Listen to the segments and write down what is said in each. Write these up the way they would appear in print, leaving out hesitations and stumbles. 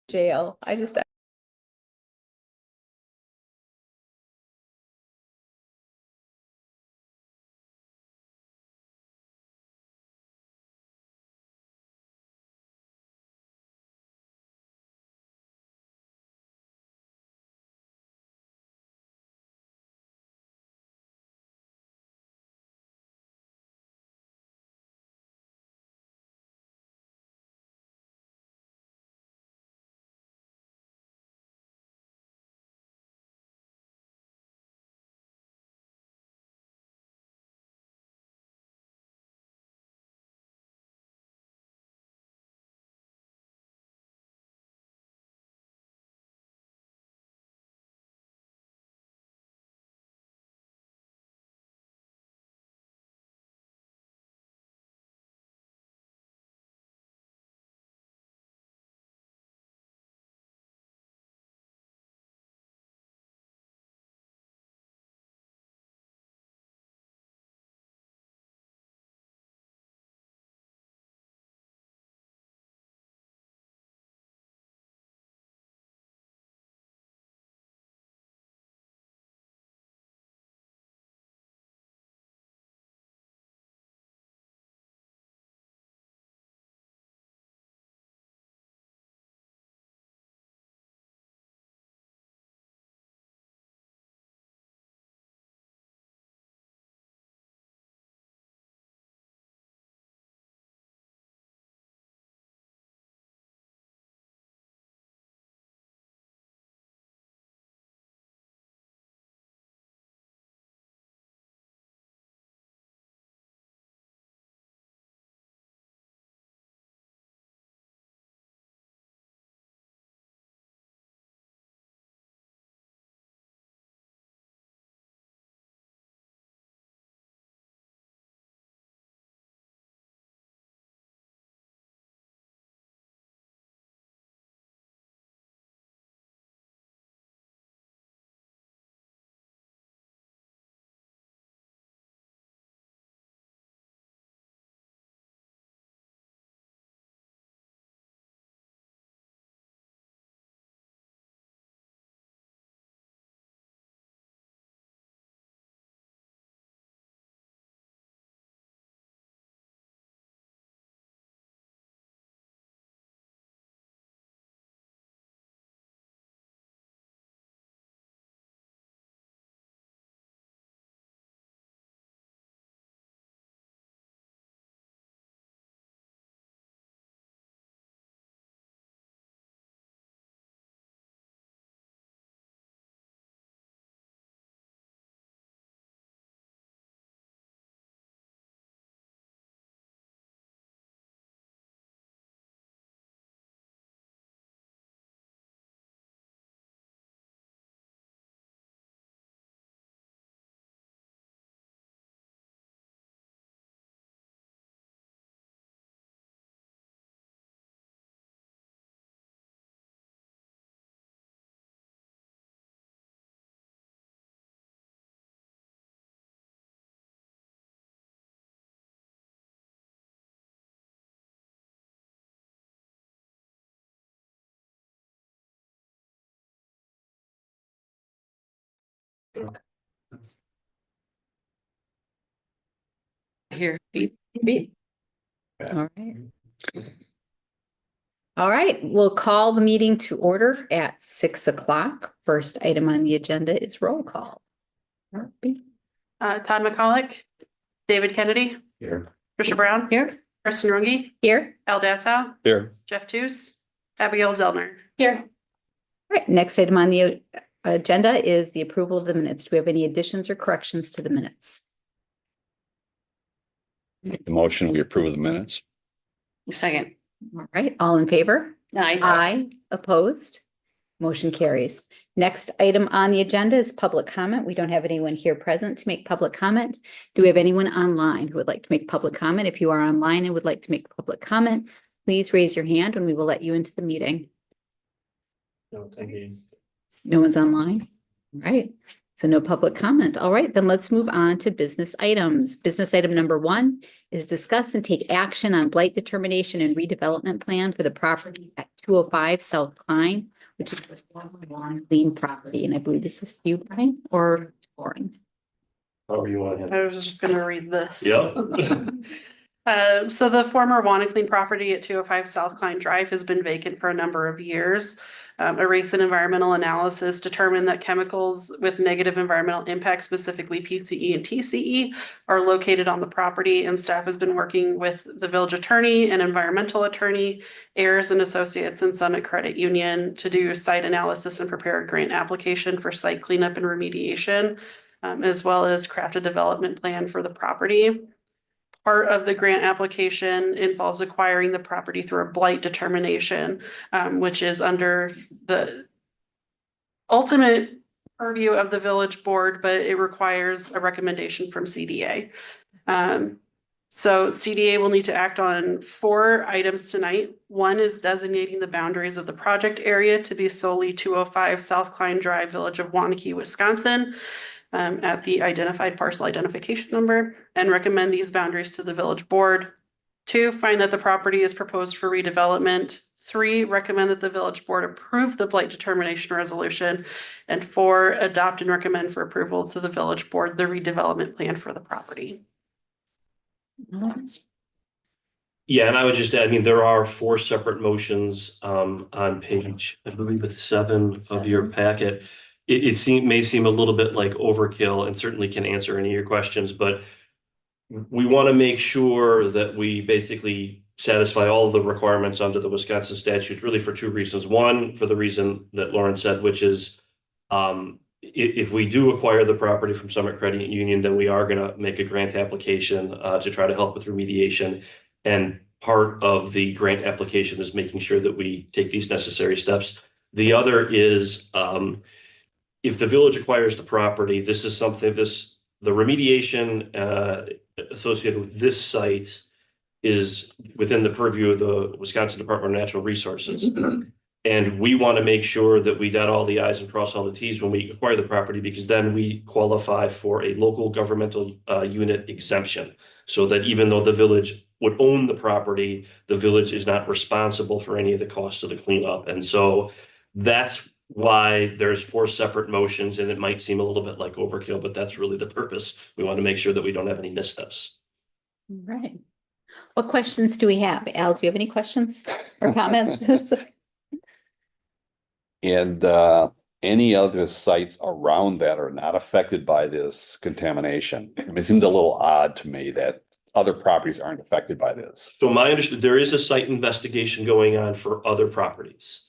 jail. Here, beep. All right. All right, we'll call the meeting to order at 6 o'clock. First item on the agenda is roll call. Todd McCulloch, David Kennedy, Here. Trisha Brown, Here. Kristen Runge, Here. Al Dassow, Here. Jeff Tooss, Abigail Zellner. Here. All right, next item on the agenda is the approval of the minutes. Do we have any additions or corrections to the minutes? Make the motion, we approve the minutes. Second. All right, all in favor? Aye. Aye. Opposed? Motion carries. Next item on the agenda is public comment. We don't have anyone here present to make public comment. Do we have anyone online who would like to make public comment? If you are online and would like to make public comment, please raise your hand and we will let you into the meeting. No attendees. No one's online? All right. So no public comment. All right, then let's move on to business items. Business item number 1 is discuss and take action on blight determination and redevelopment plan for the property at 205 South Klein, which is the former Lawn Clean property. And I believe this is you, Brian, or Lauren. However you want to. I was just gonna read this. Yep. So the former Wanaclean property at 205 South Klein Drive has been vacant for a number of years. A recent environmental analysis determined that chemicals with negative environmental impact, specifically PCE and TCE, are located on the property, and staff has been working with the village attorney and environmental attorney, Ayers and Associates and Summit Credit Union to do site analysis and prepare a grant application for site cleanup and remediation, as well as craft a development plan for the property. Part of the grant application involves acquiring the property through a blight determination, which is under the ultimate purview of the village board, but it requires a recommendation from CDA. So CDA will need to act on 4 items tonight. One is designating the boundaries of the project area to be solely 205 South Klein Drive, Village of Waunakee, Wisconsin, at the identified parcel identification number, and recommend these boundaries to the village board. 2, find that the property is proposed for redevelopment. 3, recommend that the village board approve the blight determination resolution. And 4, adopt and recommend for approval to the village board the redevelopment plan for the property. Yeah, and I would just add, I mean, there are 4 separate motions on page, I believe it's 7 of your packet. It may seem a little bit like overkill and certainly can answer any of your questions, but we want to make sure that we basically satisfy all of the requirements under the Wisconsin statute, really for 2 reasons. One, for the reason that Lauren said, which is if we do acquire the property from Summit Credit Union, then we are going to make a grant application to try to help with remediation. And part of the grant application is making sure that we take these necessary steps. The other is if the village acquires the property, this is something, the remediation associated with this site is within the purview of the Wisconsin Department of Natural Resources. And we want to make sure that we dot all the i's and cross all the t's when we acquire the property, because then we qualify for a local governmental unit exemption. So that even though the village would own the property, the village is not responsible for any of the costs of the cleanup. And so that's why there's 4 separate motions, and it might seem a little bit like overkill, but that's really the purpose. We want to make sure that we don't have any missteps. Right. What questions do we have? Al, do you have any questions or comments? And any other sites around that are not affected by this contamination? I mean, it seems a little odd to me that other properties aren't affected by this. So my understanding, there is a site investigation going on for other properties.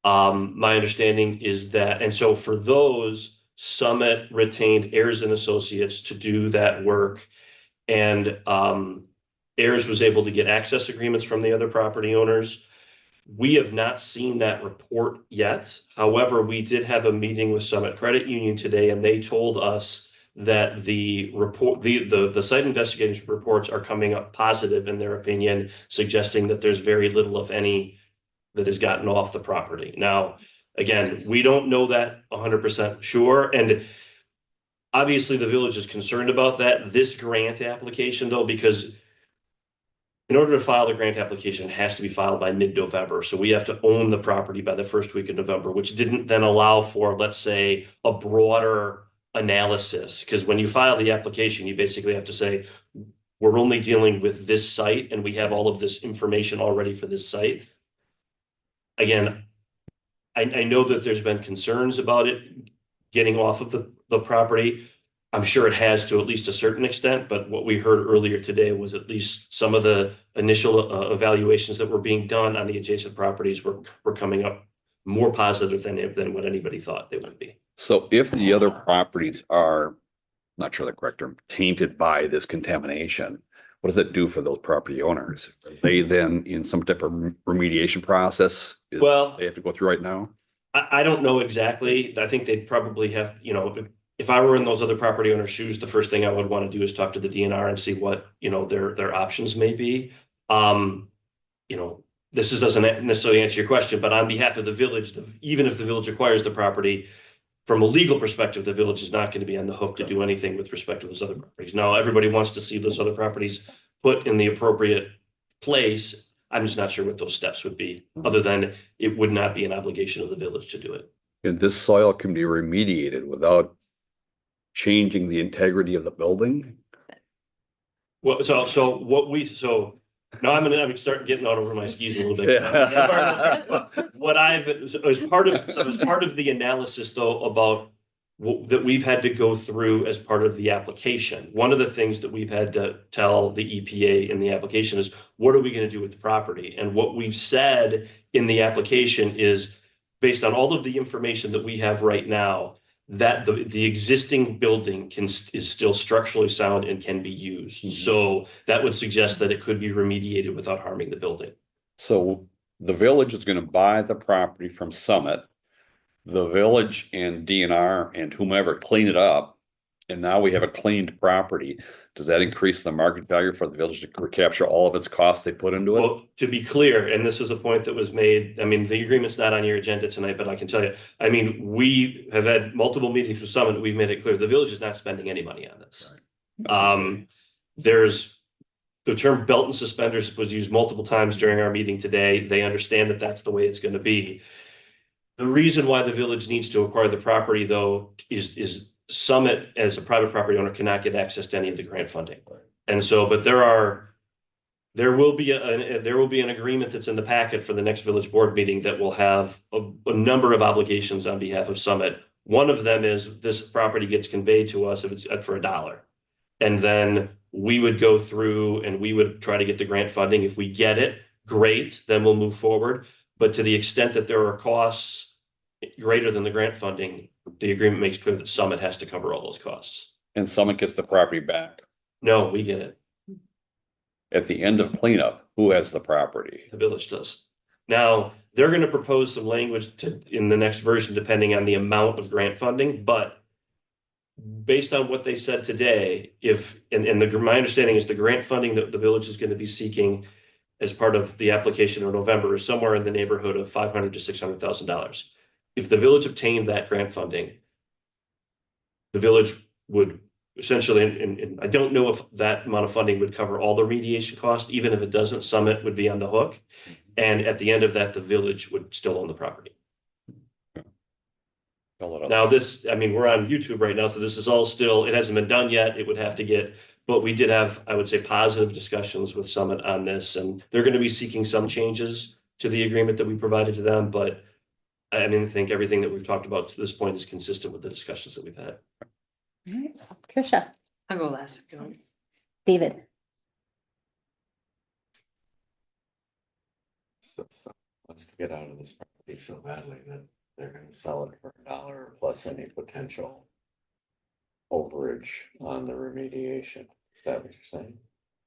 My understanding is that, and so for those, Summit retained Ayers and Associates to do that work. And Ayers was able to get access agreements from the other property owners. We have not seen that report yet. However, we did have a meeting with Summit Credit Union today, and they told us that the report, the site investigation reports are coming up positive in their opinion, suggesting that there's very little, if any, that has gotten off the property. Now, again, we don't know that 100% sure. And obviously the village is concerned about that. This grant application though, because in order to file the grant application, it has to be filed by mid-November. So we have to own the property by the first week of November, which didn't then allow for, let's say, a broader analysis. Because when you file the application, you basically have to say, we're only dealing with this site and we have all of this information already for this site. Again, I know that there's been concerns about it getting off of the property. I'm sure it has to at least a certain extent, but what we heard earlier today was at least some of the initial evaluations that were being done on the adjacent properties were coming up more positive than what anybody thought they would be. So if the other properties are, not sure the correct term, tainted by this contamination, what does that do for those property owners? Are they then in some type of remediation process? Well, They have to go through right now? I don't know exactly. I think they'd probably have, if I were in those other property owners' shoes, the first thing I would want to do is talk to the DNR and see what, their options may be. This doesn't necessarily answer your question, but on behalf of the village, even if the village acquires the property, from a legal perspective, the village is not going to be on the hook to do anything with respect to those other properties. Now, everybody wants to see those other properties put in the appropriate place, I'm just not sure what those steps would be, other than it would not be an obligation of the village to do it. And this soil can be remediated without changing the integrity of the building? Well, so now I'm gonna start getting out over my skis a little bit. Yeah. What as part of the analysis though about that we've had to go through as part of the application, one of the things that we've had to tell the EPA in the application is, what are we gonna do with the property? And what we've said in the application is, based on all of the information that we have right now, that the existing building is still structurally sound and can be used. Mhm. So that would suggest that it could be remediated without harming the building. So the village is gonna buy the property from Summit. The village and DNR and whomever clean it up. And now we have a cleaned property. Does that increase the market value for the village to recapture all of its costs they put into it? Well, to be clear, and this is a point that was made, I mean, the agreement's not on your agenda tonight, but I can tell you, I mean, we have had multiple meetings with Summit. We've made it clear, the village is not spending any money on this. There's the term belt and suspenders was used multiple times during our meeting today. They understand that that's the way it's going to be. The reason why the village needs to acquire the property, though, is Summit as a private property owner cannot get access to any of the grant funding. And so, but there will be an agreement that's in the packet for the next village board meeting that will have a number of obligations on behalf of Summit. One of them is this property gets conveyed to us if it's for $1. And then we would go through and we would try to get the grant funding. If we get it, great, then we'll move forward. But to the extent that there are costs greater than the grant funding, the agreement makes clear that Summit has to cover all those costs. And Summit gets the property back. No, we get it. At the end of cleanup, who has the property? The village does. Now, they're going to propose some language in the next version, depending on the amount of grant funding, but based on what they said today, my understanding is the grant funding that the village is going to be seeking as part of the application in November is somewhere in the neighborhood of $500,000 to $600,000. If the village obtained that grant funding, the village would essentially, and I don't know if that amount of funding would cover all the remediation costs. Even if it doesn't, Summit would be on the hook. And at the end of that, the village would still own the property. Now this, I mean, we're on YouTube right now, so this is all still, it hasn't been done yet. It would have to get, but we did have, I would say, positive discussions with Summit on this, and they're going to be seeking some changes to the agreement that we provided to them. But I mean, I think everything that we've talked about to this point is consistent with the discussions that we've had. All right. Tricia, I'll go last. If you want. David, So wants to get out of this property so badly that they're gonna sell it for $1 plus any potential overage on the remediation. Is that what you're saying?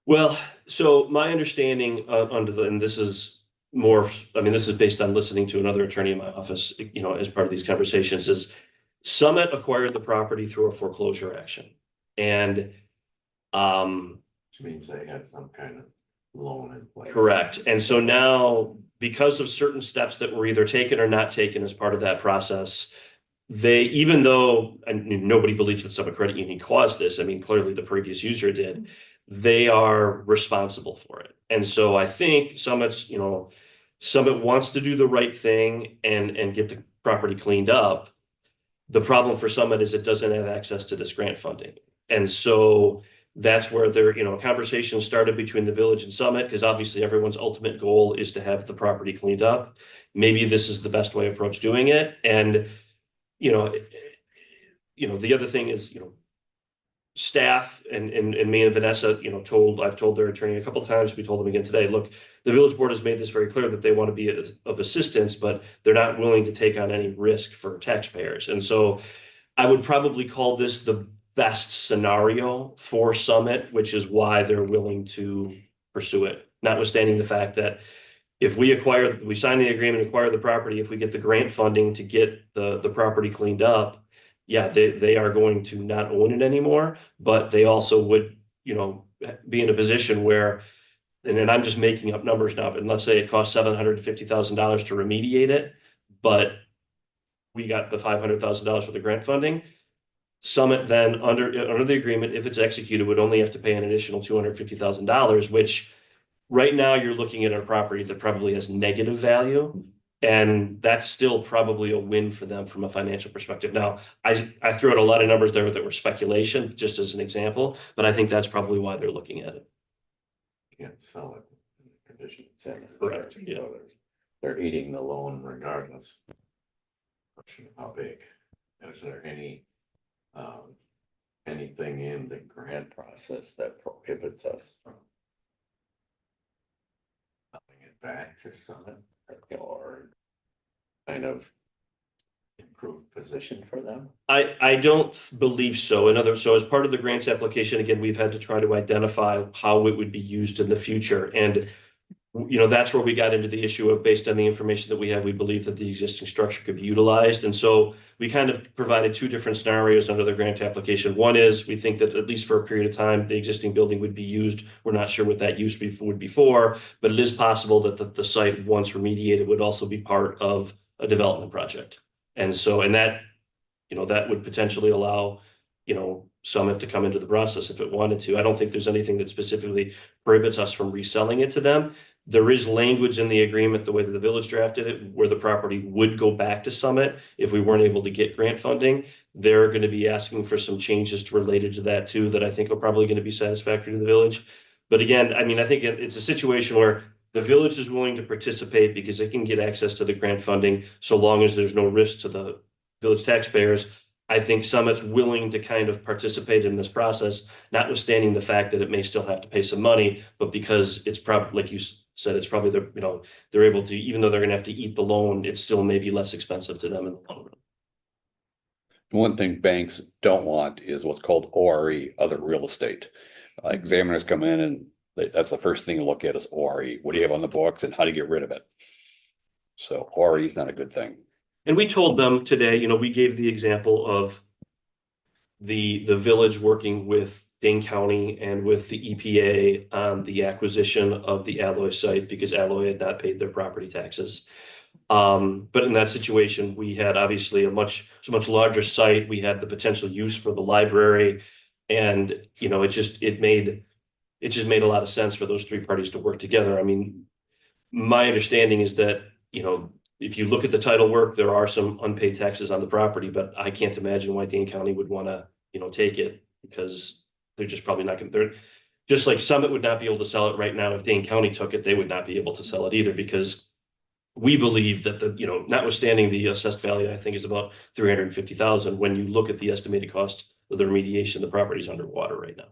Well, so my understanding and this is more, I mean, this is based on listening to another attorney in my office, you know, as part of these conversations, is Summit acquired the property through a foreclosure action. And Which means they had some kind of loan in place. correct. And so now, because of certain steps that were either taken or not taken as part of that process, even though, and nobody believes that Summit Credit Union caused this, I mean, clearly the previous user did, they are responsible for it. And so I think Summit wants to do the right thing and get the property cleaned up. The problem for Summit is it doesn't have access to this grant funding. And so that's where a conversation started between the village and Summit, because obviously everyone's ultimate goal is to have the property cleaned up. Maybe this is the best way approach doing it. And, the other thing is, staff and me and Vanessa, I've told their attorney a couple of times, we told them again today, look, the village board has made this very clear that they want to be of assistance, but they're not willing to take on any risk for taxpayers. And so I would probably call this the best scenario for Summit, which is why they're willing to pursue it, notwithstanding the fact that if we sign the agreement, acquire the property, if we get the grant funding to get the property cleaned up, yeah, they are going to not own it anymore, but they also would, be in a position where, and I'm just making up numbers now, but let's say it costs $750,000 to remediate it, but we got the $500,000 for the grant funding. Summit then under the agreement, if it's executed, would only have to pay an additional $250,000, which right now you're looking at a property that probably has negative value. And that's still probably a win for them from a financial perspective. Now, I threw out a lot of numbers there that were speculation, just as an example, but I think that's probably why they're looking at it. Can't sell it. In the condition it's in. Correct, yeah. So they're eating the loan regardless. Question, how big? Is there anything in the grant process that prohibits us from selling it back to Summit or kind of improved position for them? I don't believe so. So as part of the grants application, again, we've had to try to identify how it would be used in the future. And, you know, that's where we got into the issue of, based on the information that we have, we believe that the existing structure could be utilized. And so we kind of provided two different scenarios under the grant application. One is, we think that at least for a period of time, the existing building would be used. We're not sure what that use would be for, but it is possible that the site, once remediated, would also be part of a development project. And so, and that, you know, that would potentially allow, you know, Summit to come into the process if it wanted to. I don't think there's anything that specifically prohibits us from reselling it to them. There is language in the agreement, the way that the village drafted it, where the property would go back to Summit if we weren't able to get grant funding. They're going to be asking for some changes related to that too, that I think are probably going to be satisfactory to the village. But again, I mean, I think it's a situation where the village is willing to participate because they can get access to the grant funding so long as there's no risk to the village taxpayers. I think Summit's willing to kind of participate in this process, notwithstanding the fact that it may still have to pay some money, but because it's probably, like you said, it's probably the, you know, they're able to, even though they're gonna have to eat the loan, it's still maybe less expensive to them in the long run. One thing banks don't want is what's called ORE, other real estate. Examiners come in and that's the first thing you look at is ORE. What do you have on the books and how do you get rid of it? So ORE is not a good thing. And we told them today, you know, we gave the example of the village working with Dane County and with the EPA on the acquisition of the Alloy site because Alloy had not paid their property taxes. But in that situation, we had obviously a much larger site. We had the potential use for the library, and you know, it just made a lot of sense for those three parties to work together. I mean, my understanding is that, you know, if you look at the title work, there are some unpaid taxes on the property, but I can't imagine why Dane County would want to, you know, take it because they're just probably not going to, they're just like Summit would not be able to sell it right now. If Dane County took it, they would not be able to sell it either because we believe that the, you know, notwithstanding the assessed value, I think is about 350,000. When you look at the estimated cost of the remediation, the property's underwater right now.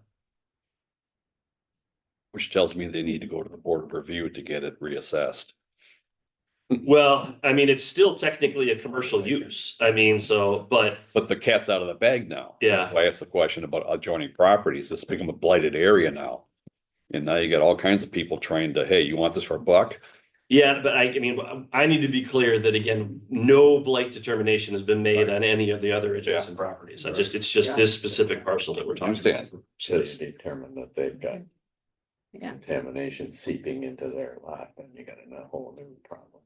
Which tells me they need to go to the board of review to get it reassessed. Well, I mean, it's still technically a commercial use. I mean, so, but the cat's out of the bag now. Yeah. So I asked the question about adjoining properties. It's become a blighted area now. And now you got all kinds of people trying to, hey, you want this for a buck? yeah, but I mean, I need to be clear that again, no blight determination has been made on any of the other adjacent properties. It's just this specific parcel that we're talking about. Understand. So you determine that they've got Yeah. contamination seeping into their lot, then you got a whole new problem.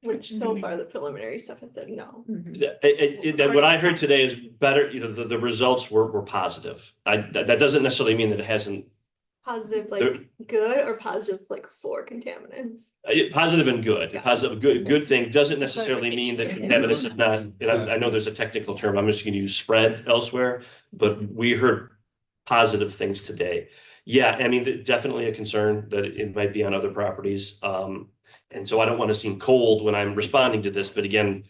Which so far the preliminary stuff has said no. What I heard today is better, you know, the results were positive. That doesn't necessarily mean that it hasn't, Positive There- like good or positive like for contaminants? positive and good. Yeah. Positive, good thing doesn't necessarily mean that contaminants have not, and I know there's a technical term, I'm just gonna use spread elsewhere, but we heard positive things today. Yeah, I mean, definitely a concern that it might be on other properties. And so I don't want to seem cold when I'm responding to this, but again,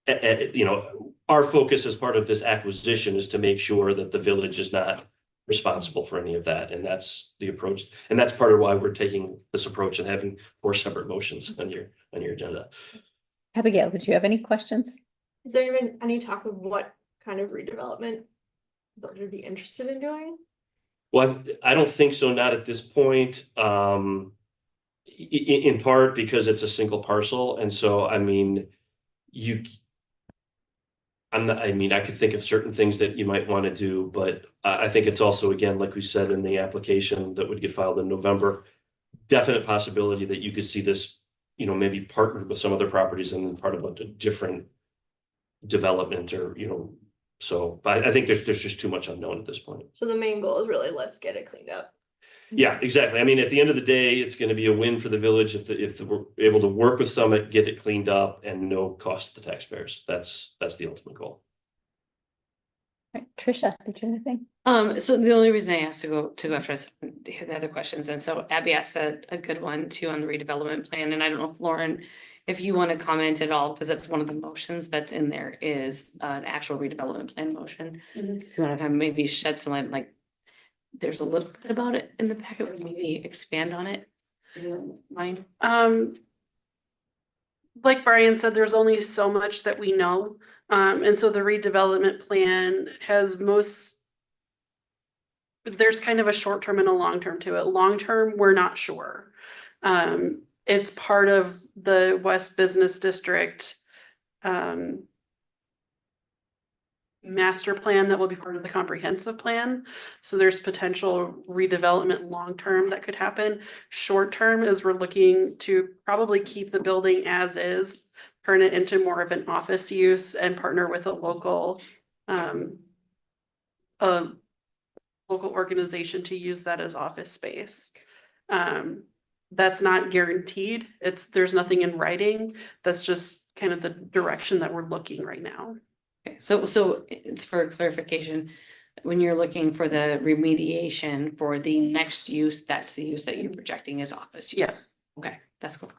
you know, our focus as part of this acquisition is to make sure that the village is not responsible for any of that. And that's the approach. And that's part of why we're taking this approach and having 4 separate motions on your agenda. Abigail, did you have any questions? Has there been any talk of what kind of redevelopment that would be interested in doing? Well, I don't think so, not at this point. In part because it's a single parcel. And so, I mean, I could think of certain things that you might want to do, but I think it's also, again, like we said in the application that would get filed in November, definite possibility that you could see this, you know, maybe partnered with some other properties and then part of a different development or, you know, so, but I think there's just too much unknown at this point. So the main goal is really let's get it cleaned up. Yeah, exactly. I mean, at the end of the day, it's gonna be a win for the village if we're able to work with Summit, get it cleaned up and no cost to the taxpayers. That's the ultimate goal. Right, Tricia, did you have anything? So the only reason I asked to go after us to hear the other questions, and so Abby asked a good one too on the redevelopment plan, and I don't know if Lauren, if you want to comment at all, because that's one of the motions that's in there is an actual redevelopment plan motion. If you want to kind of maybe shed some light, like, there's a little bit about it in the packet, but maybe expand on it. If you don't mind. Like Brian said, there's only so much that we know. And so the redevelopment plan has there's kind of a short term and a long term to it. Long term, we're not sure. It's part of the West Business District master plan that will be part of the comprehensive plan. So there's potential redevelopment long term that could happen. Short term is we're looking to probably keep the building as is, turn it into more of an office use and partner with a local organization to use that as office space. That's not guaranteed. There's nothing in writing. That's just kind of the direction that we're looking right now. Okay, so it's for clarification, when you're looking for the remediation for the next use, that's the use that you're projecting as office use? Yes. Okay, that's cool.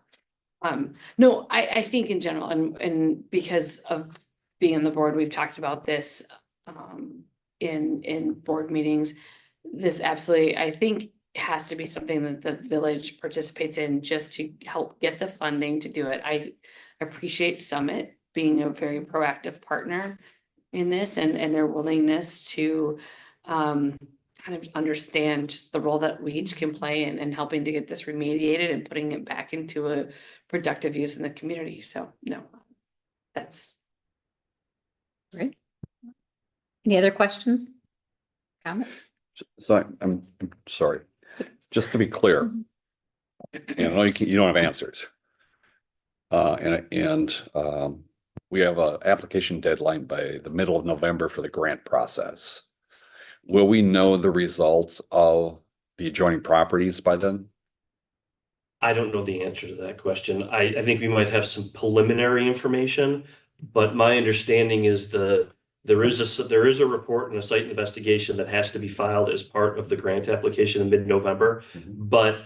No, I think in general, and because of being on the board, we've talked about this in board meetings. This absolutely, I think, has to be something that the village participates in just to help get the funding to do it. I appreciate Summit being a very proactive partner in this and their willingness to kind of understand just the role that we each can play in helping to get this remediated and putting it back into a productive use in the community. So no, that's Great. Any other questions? Comments? So I'm sorry, just to be clear. And I know you don't have answers. We have a application deadline by the middle of November for the grant process. Will we know the results of the adjoining properties by then? I don't know the answer to that question. I think we might have some preliminary information, but my understanding is there is a report and a site investigation that has to be filed as part of the grant application in mid-November. But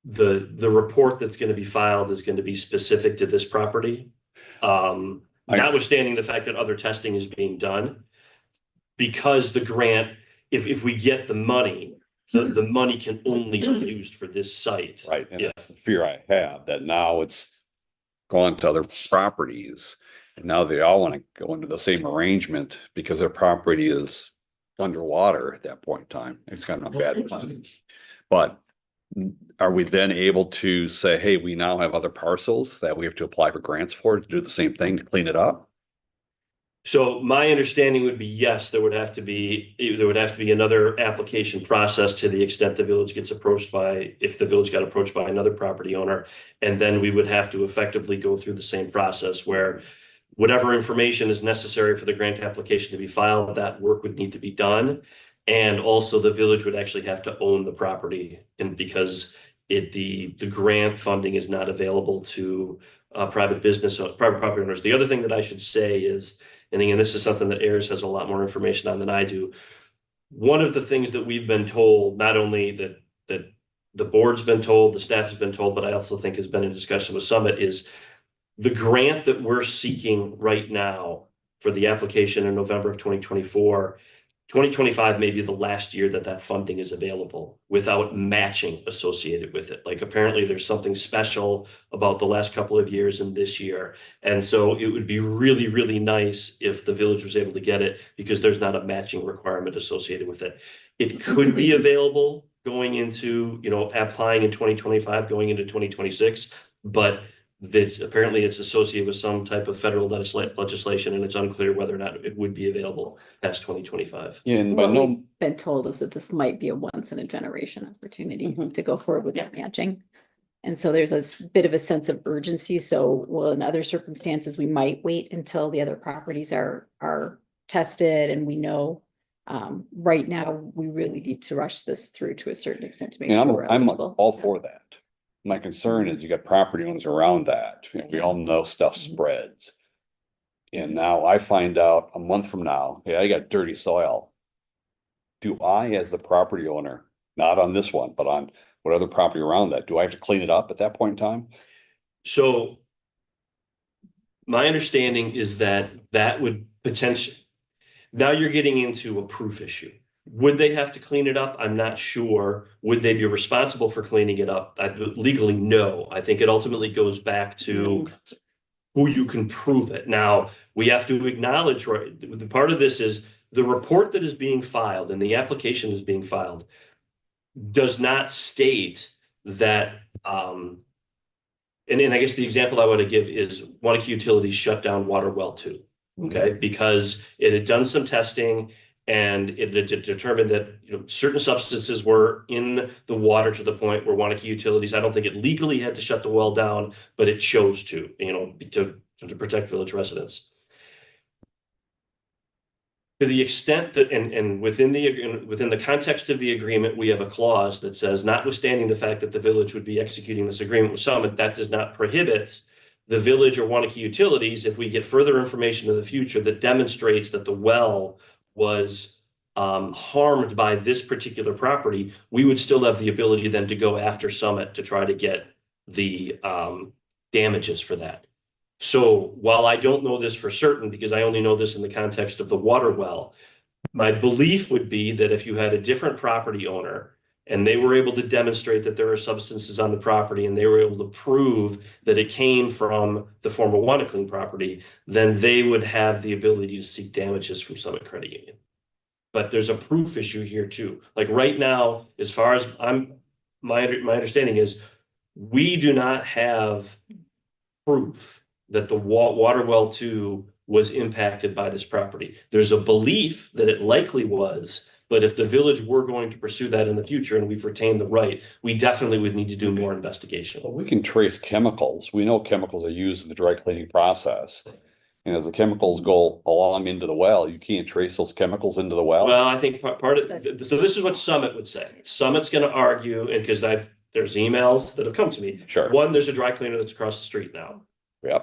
the report that's going to be filed is going to be specific to this property. Notwithstanding the fact that other testing is being done, because the grant, if we get the money, the money can only be used for this site. Right, and that's the fear I have, that now it's gone to other properties. And now they all want to go into the same arrangement because their property is underwater at that point in time. It's kind of a bad thing. But are we then able to say, hey, we now have other parcels that we have to apply for grants for to do the same thing to clean it up? So my understanding would be, yes, there would have to be another application process to the extent the village gets approached by, if the village got approached by another property owner. And then we would have to effectively go through the same process where whatever information is necessary for the grant application to be filed, that work would need to be done. And also the village would actually have to own the property, and because the grant funding is not available to private property owners. The other thing that I should say is, and again, this is something that AIRS has a lot more information on than I do. One of the things that we've been told, not only that the board's been told, the staff has been told, but I also think has been in discussion with Summit, is the grant that we're seeking right now for the application in November of 2024, 2025 may be the last year that funding is available without matching associated with it. Like, apparently there's something special about the last couple of years and this year. And so it would be really, really nice if the village was able to get it, because there's not a matching requirement associated with it. It could be available going into, applying in 2025, going into 2026, but apparently it's associated with some type of federal legislation, and it's unclear whether or not it would be available past 2025. Yeah, and What we've been told is that this might be a once in a generation opportunity to go forward with that matching. And so there's a bit of a sense of urgency. So, well, in other circumstances, we might wait until the other properties are tested and we know right now, we really need to rush this through to a certain extent to make And sure we're I'm eligible. all for that. My concern is you got property owners around that. We all know stuff spreads. And now I find out a month from now, hey, I got dirty soil. Do I, as the property owner, not on this one, but on what other property around that, do I have to clean it up at that point in time? So my understanding is that that would potentially, now you're getting into a proof issue. Would they have to clean it up? I'm not sure. Would they be responsible for cleaning it up? Legally, no. I think it ultimately goes back to who you can prove it. Now, we have to acknowledge, right, the part of this is the report that is being filed and the application is being filed does not state that, and I guess the example I want to give is Wanakee Utilities shut down water well 2. Okay, because it had done some testing and it had determined that, you know, certain substances were in the water to the point where Wanakee Utilities, I don't think it legally had to shut the well down, but it chose to, you know, to protect village residents. To the extent that, and within the context of the agreement, we have a clause that says, notwithstanding the fact that the village would be executing this agreement with Summit, that does not prohibit the village or Wanakee Utilities, if we get further information in the future that demonstrates that the well was harmed by this particular property, we would still have the ability then to go after Summit to try to get the damages for that. So while I don't know this for certain, because I only know this in the context of the water well, my belief would be that if you had a different property owner and they were able to demonstrate that there are substances on the property and they were able to prove that it came from the former Wanaclean property, then they would have the ability to seek damages from Summit Credit Union. But there's a proof issue here too. Like right now, as far as my understanding is, we do not have proof that the water well 2 was impacted by this property. There's a belief that it likely was, but if the village were going to pursue that in the future and we've retained the right, we definitely would need to do more investigation. Well, we can trace chemicals. We know chemicals are used in the dry cleaning process. And as the chemicals go along into the well, you can't trace those chemicals into the well. Well, I think part of, so this is what Summit would say. Summit's going to argue, and because there's emails that have come to me. Sure. One, there's a dry cleaner that's across the street now. Yep.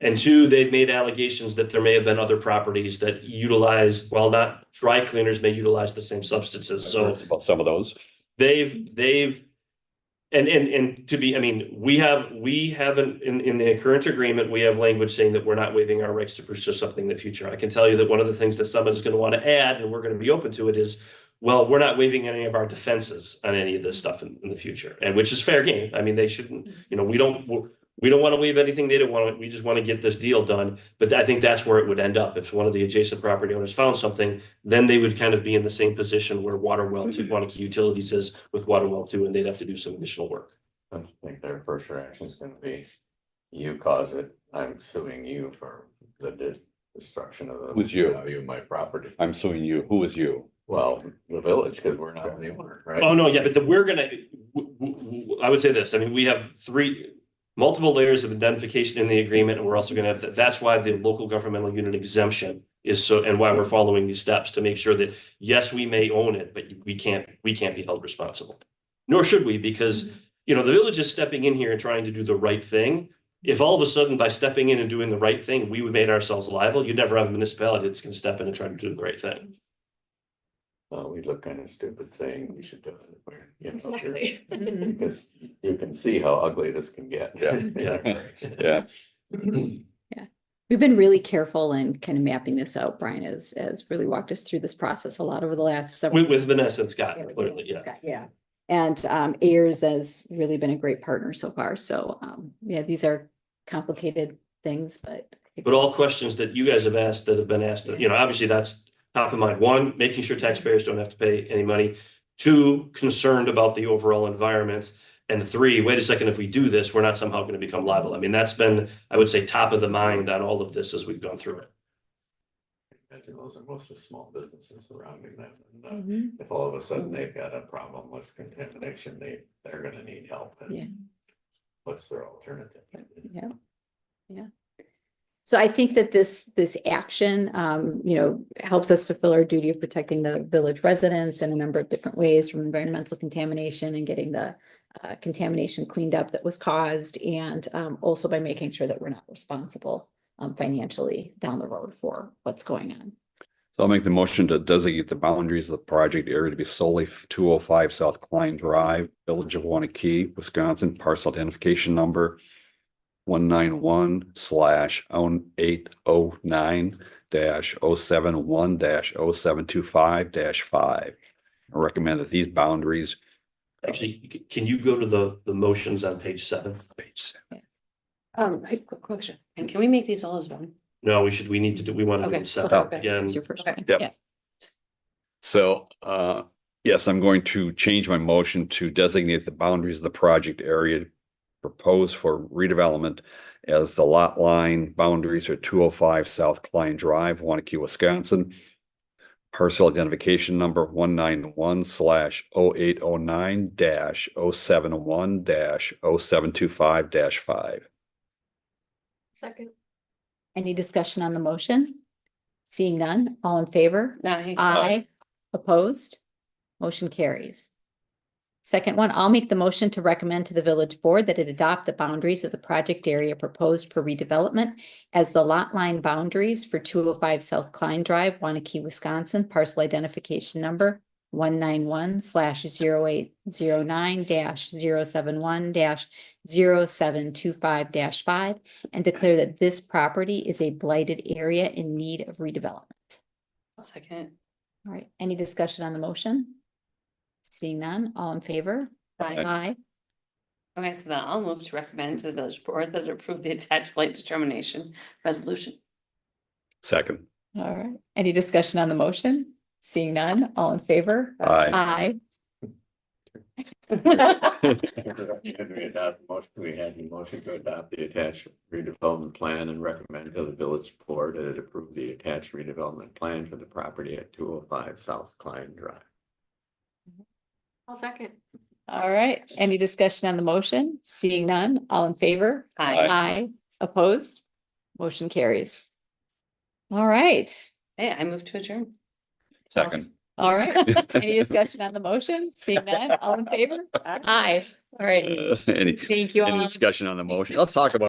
And two, they've made allegations that there may have been other properties that utilize, well, not dry cleaners may utilize the same substances. So About some of those. they've and to be, I mean, we haven't in the current agreement, we have language saying that we're not waiving our rights to pursue something in the future. I can tell you that one of the things that Summit is going to want to add, and we're going to be open to it, is, well, we're not waiving any of our defenses on any of this stuff in the future, and which is fair game. I mean, they shouldn't, you know, we don't want to waive anything. They don't want to, we just want to get this deal done. But I think that's where it would end up. If one of the adjacent property owners found something, then they would kind of be in the same position where Water Well 2, Wanakee Utilities is with Water Well 2, and they'd have to do some additional work. I think their first reaction is gonna be, you cause it, I'm suing you for the destruction of the Who's you? value of my property. I'm suing you. Who is you? Well, the village, because we're not the owner, right? Oh, no, yeah, but we're gonna, I would say this, I mean, we have multiple layers of identification in the agreement, and we're also gonna have, that's why the local governmental unit exemption is so, and why we're following these steps to make sure that, yes, we may own it, but we can't be held responsible. Nor should we, because, you know, the village is stepping in here and trying to do the right thing. If all of a sudden by stepping in and doing the right thing, we would made ourselves liable, you'd never have a municipality that's gonna step in and try to do the right thing. Well, we look kind of stupid saying we should do it. You know, Exactly. because you can see how ugly this can get. Yeah. Yeah. We've been really careful in kind of mapping this out. Brian has really walked us through this process a lot over the last several. With Vanessa and Scott, with clearly, Vanessa and yeah. Scott, yeah. And Ayers has really been a great partner so far. So yeah, these are complicated things, but. But all questions that you guys have asked that have been asked, you know, obviously that's top of mind. One, making sure taxpayers don't have to pay any money. Two, concerned about the overall environment. And three, wait a second, if we do this, we're not somehow going to become liable. I mean, that's been, I would say, top of the mind on all of this as we've gone through it. Those are mostly small businesses surrounding them. And, Mhm. if all of a sudden they've got a problem with contamination, they're gonna need help. And Yeah. what's their alternative? Yeah. Yeah. So I think that this action, helps us fulfill our duty of protecting the village residents in a number of different ways, from environmental contamination and getting the contamination cleaned up that was caused, and also by making sure that we're not responsible financially down the road for what's going on. So I'll make the motion to designate the boundaries of the project area to be solely 205 South Klein Drive, Village of Wanakee, Wisconsin, parcel identification number 191/809-071-0725-5. I recommend that these boundaries. Actually, can you go to the motions on page 7? Page 7. Hey, quick question. And can we make these all as one? No, we want to do Okay, them separate okay. again. Here's your first Okay. one. Yep. Yeah. So, yes, I'm going to change my motion to designate the boundaries of the project area proposed for redevelopment as the lot line boundaries are 205 South Klein Drive, Wanakee, Wisconsin. Parcel identification number 191/0809-071-0725-5. Second. Any discussion on the motion? Seeing none, all in favor? Aye. Aye. Opposed? Motion carries. Second one, I'll make the motion to recommend to the village board that it adopt the boundaries of the project area proposed for redevelopment as the lot line boundaries for 205 South Klein Drive, Wanakee, Wisconsin, parcel identification number 191/0809-071-0725-5, and declare that this property is a blighted area in need of redevelopment. I'll second. All right, any discussion on the motion? Seeing none, all in favor? Aye. Aye. Okay, so then I'll move to recommend to the village board that it approve the attached blight determination resolution. Second. All right, any discussion on the motion? Seeing none, all in favor? Aye. Aye. We had the motion to adopt the attached redevelopment plan and recommend to the village board that it approve the attached redevelopment plan for the property at 205 South Klein Drive. I'll second. All right, any discussion on the motion? Seeing none, all in favor? Aye. Aye. Opposed? Motion carries. All right. Hey, I move to adjourn. Second. All right, any discussion on the motion? Seeing none, all in favor? Aye. All right, Any thank you all. discussion on the motion? Let's talk about